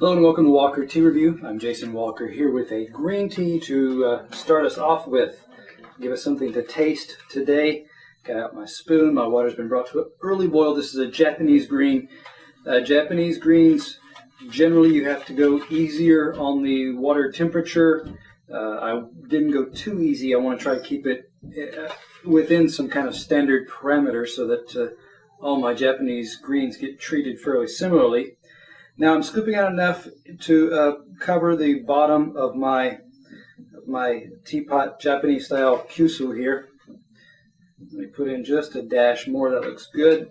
Hello and welcome to Walker Tea Review. I'm Jason Walker here with a green tea to start us off with. Give us something to taste today. Got out my spoon. My water's been brought to an early boil. This is a Japanese green. Japanese greens, generally you have to go easier on the water temperature. I didn't go too easy. I want to try to keep it within some kind of standard parameters so that all my Japanese greens get treated fairly similarly. Now I'm scooping out enough to cover the bottom of my teapot, Japanese style kyusu here. Let me put in just a dash more. That looks good.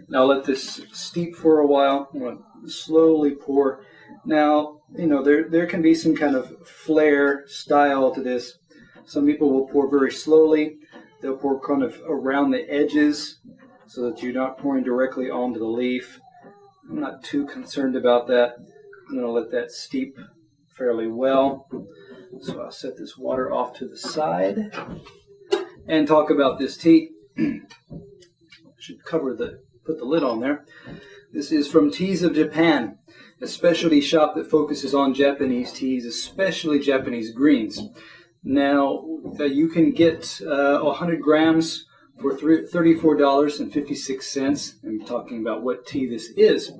Now let this steep for a while. I'm going to slowly pour. Now, you know, there can be some kind of flair style to this. Some people will pour very slowly. They'll pour kind of around the edges so that you're not pouring directly onto the leaf. I'm not too concerned about that. I'm going to let that steep fairly well. So I'll set this water off to the side and talk about this tea. Should put the lid on there. This is from TeasofJapan, a specialty shop that focuses on Japanese teas, especially Japanese greens. Now, you can get 100 grams for $34.56. I'm talking about what tea this is.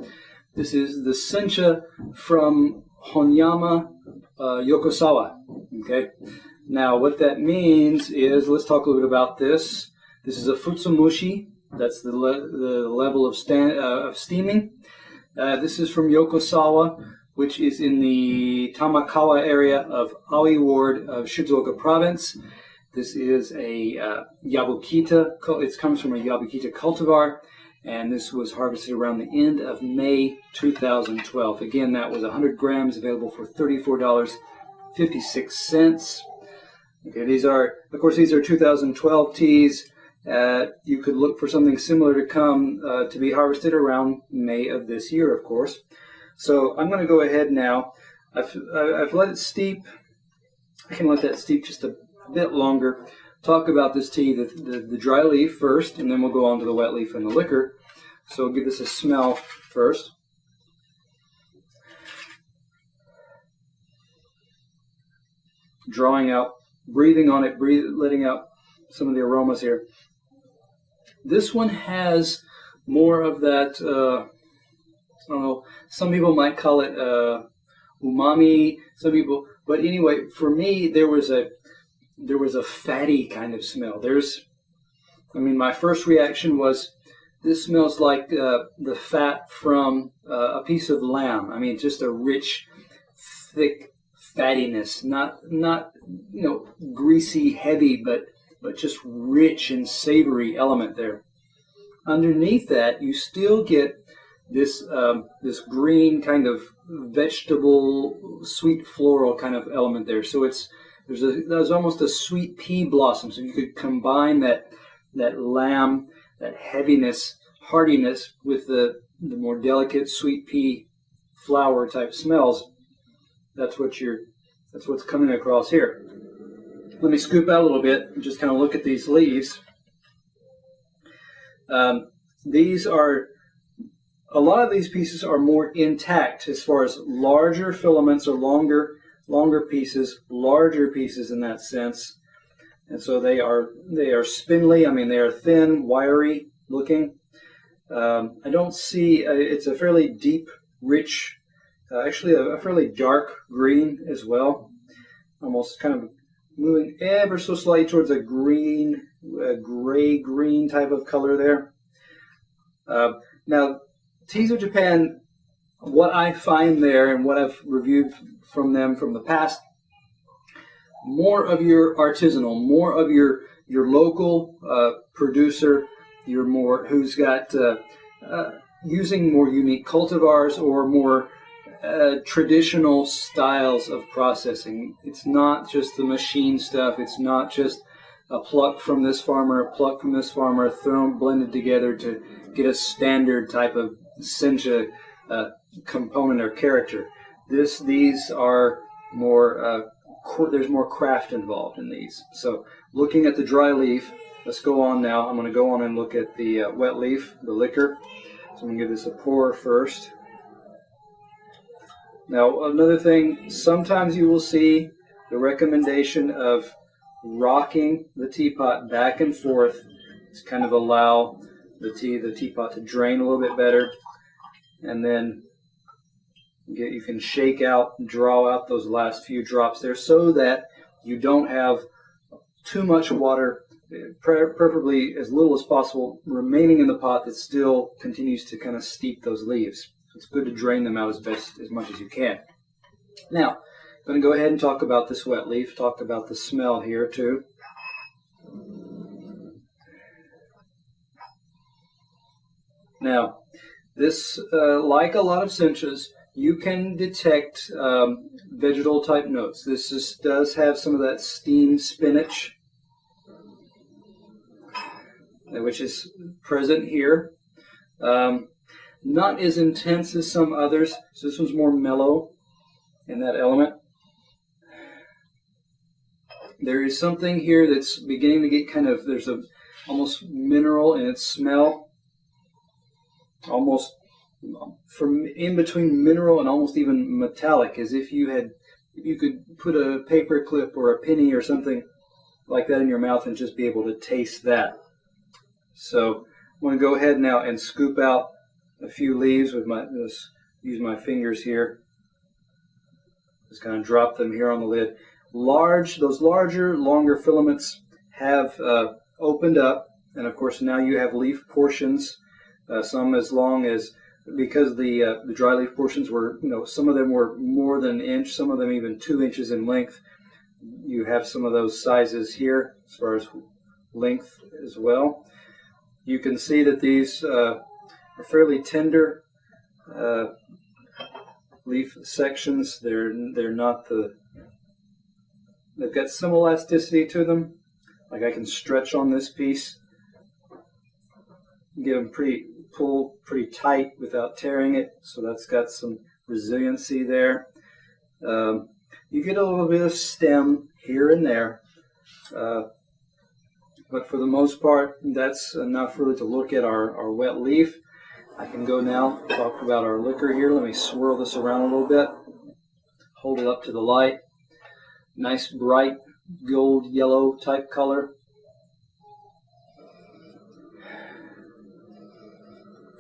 This is the Sencha from HonyamaYokasawa. Okay. Now, what that means is, let's talk a little bit about this. This is a futsumushi. That's the level of steaming. This is from Yokosawa, which is in the Tamakawa area of Aoi Ward of Shizuoka Province. This is a Yabukita. It comes from a Yabukita cultivar, and this was harvested around the end of May 2012. Again, that was 100 grams, available for $34.56. Okay, these are 2012 teas. You could look for something similar to come to be harvested around May of this year, of course. So I'm going to go ahead now. I've let it steep. I can let that steep just a bit longer. Talk about this tea, the dry leaf first, and then we'll go on to the wet leaf and the liquor. So I'll give this a smell first. Drawing out, breathing on it, letting out some of the aromas here. This one has more of that, I don't know, some people might call it umami, some people, but anyway, for me, there was a fatty kind of smell. My first reaction was, this smells like the fat from a piece of lamb. I mean, just a rich, thick fattiness, not greasy, heavy, but just rich and savory element there. Underneath that, you still get this green kind of vegetable, sweet floral kind of element there. So there's almost a sweet pea blossom. So you could combine that lamb, that heaviness, heartiness with the more delicate sweet pea flower type smells. That's what's coming across here. Let me scoop out a little bit and just kind of look at these leaves. A lot of these pieces are more intact as far as larger filaments or longer pieces, larger pieces in that sense. And so they are spindly. I mean, they are thin, wiry looking. I don't see, it's a fairly deep, rich, actually a fairly dark green as well. Almost kind of moving ever so slightly towards a gray-green type of color there. Now, TeasofJapan, what I find there and what I've reviewed from them from the past, more of your artisanal, more of your local producer, who's got using more unique cultivars or more traditional styles of processing. It's not just the machine stuff. It's not just a pluck from this farmer, a pluck from this farmer, blended together to get a standard type of sencha component or character. These are more, there's more craft involved in these. So looking at the dry leaf, let's go on now. I'm going to go on and look at the wet leaf, the liquor. So I'm going to give this a pour first. Now, another thing, sometimes you will see the recommendation of rocking the teapot back and forth to kind of allow the teapot to drain a little bit better, and then you can shake out, draw out those last few drops there so that you don't have too much water, preferably as little as possible, remaining in the pot that still continues to kind of steep those leaves. It's good to drain them out as much as you can. Now, I'm going to go ahead and talk about this wet leaf, talk about the smell here too. Now, this, like a lot of senchas, you can detect vegetal type notes. This does have some of that steamed spinach, which is present here. Not as intense as some others, so this one's more mellow in that element. There is something here that's beginning to get kind of, there's a almost mineral in its smell, almost from in between mineral and almost even metallic, as if you could put a paper clip or a penny or something like that in your mouth and just be able to taste that. So I'm going to go ahead now and scoop out a few leaves with use my fingers here. Just kind of drop them here on the lid. Those larger, longer filaments have opened up, and of course now you have leaf portions, some as long as, because the dry leaf portions were, some of them were more than an inch, some of them even 2 inches in length. You have some of those sizes here as far as length as well. You can see that these are fairly tender leaf sections. They're not they've got some elasticity to them. Like I can stretch on this piece, get them pull pretty tight without tearing it, so that's got some resiliency there. You get a little bit of stem here and there, but for the most part, that's enough really to look at our wet leaf. I can go now talk about our liquor here. Let me swirl this around a little bit, hold it up to the light. Nice bright gold yellow type color.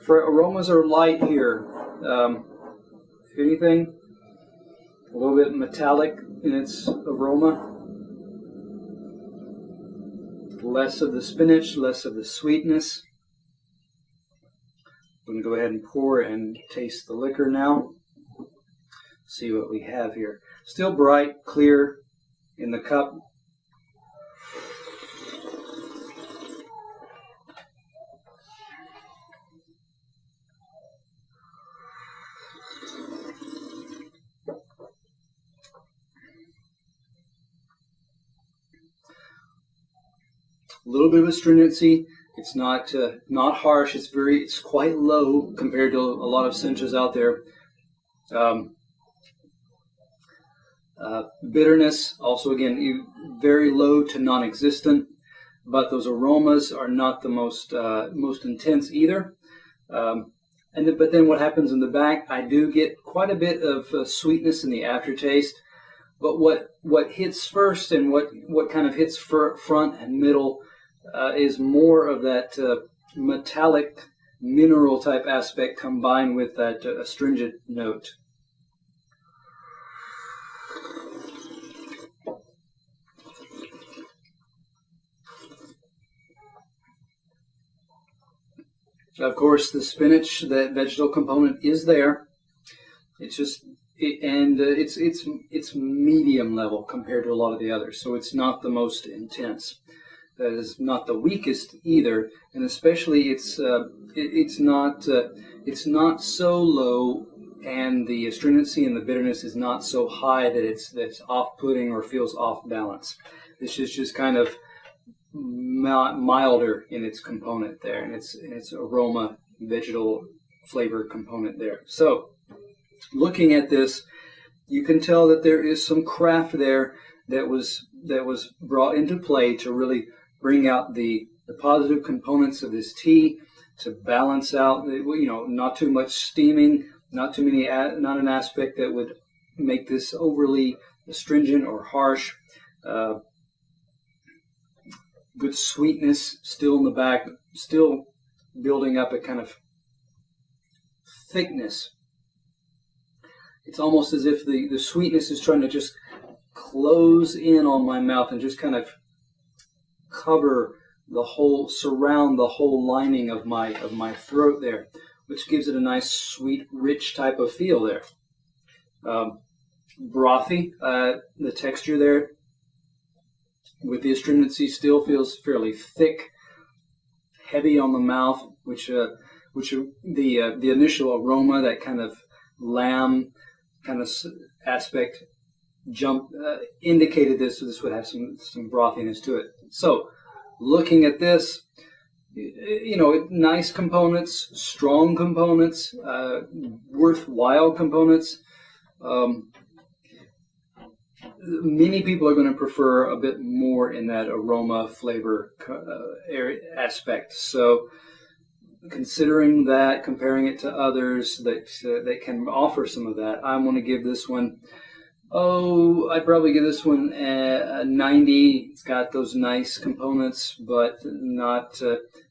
For aromas are light here. If anything, a little bit metallic in its aroma. Less of the spinach, less of the sweetness. I'm going to go ahead and pour and taste the liquor now. See what we have here. Still bright, clear in the cup. A little bit of astringency. It's not harsh. It's quite low compared to a lot of senchas out there. Bitterness, also again, very low to non-existent, but those aromas are not the most intense either. But then what happens in the back, I do get quite a bit of sweetness in the aftertaste. But what hits first and what kind of hits front and middle is more of that metallic mineral type aspect combined with that astringent note. Of course, the spinach, that vegetal component, is there. It's just, it's medium level compared to a lot of the others, so it's not the most intense. That is not the weakest either, and especially it's not so low, and the astringency and the bitterness is not so high that that's off-putting or feels off balance. This is just kind of milder in its component there, and its aroma, vegetal flavor component there. So, looking at this, you can tell that there is some craft there that was brought into play to really bring out the positive components of this tea, to balance out, not too much steaming, Not too many, not an aspect that would make this overly astringent or harsh. Good sweetness still in the back, still building up a kind of thickness. It's almost as if the sweetness is trying to just close in on my mouth and just kind of cover the whole, surround the whole lining of my throat there, which gives it a nice, sweet, rich type of feel there. Brothy, the texture there, with the astringency, still feels fairly thick, heavy on the mouth, which the initial aroma, that kind of lamb kind of aspect, indicated this, so this would have some brothiness to it. So, looking at this, nice components, strong components, worthwhile components. Many people are going to prefer a bit more in that aroma flavor aspect. So, considering that, comparing it to others that can offer some of that, I'm going to give this one, I'd probably give this one a 90. It's got those nice components, but not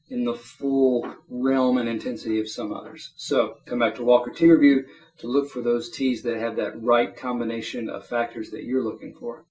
in the full realm and intensity of some others. So, come back to Walker Tea Review to look for those teas that have that right combination of factors that you're looking for.